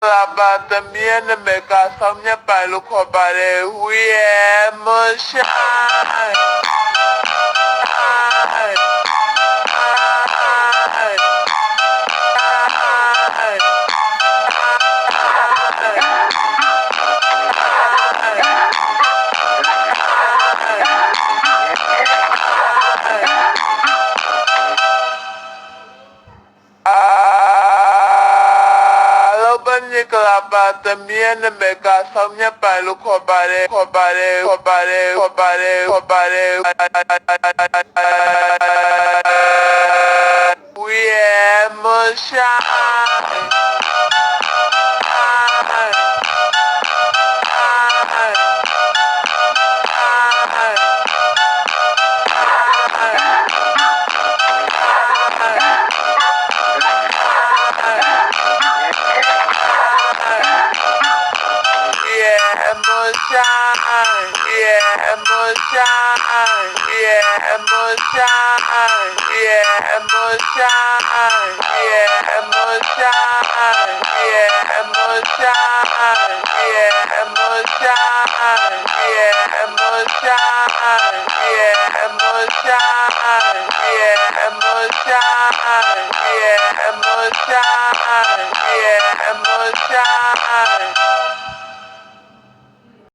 about the men that make us some by look about it. We are motion. About the men that make us some by look about it. We are motion. Yeah,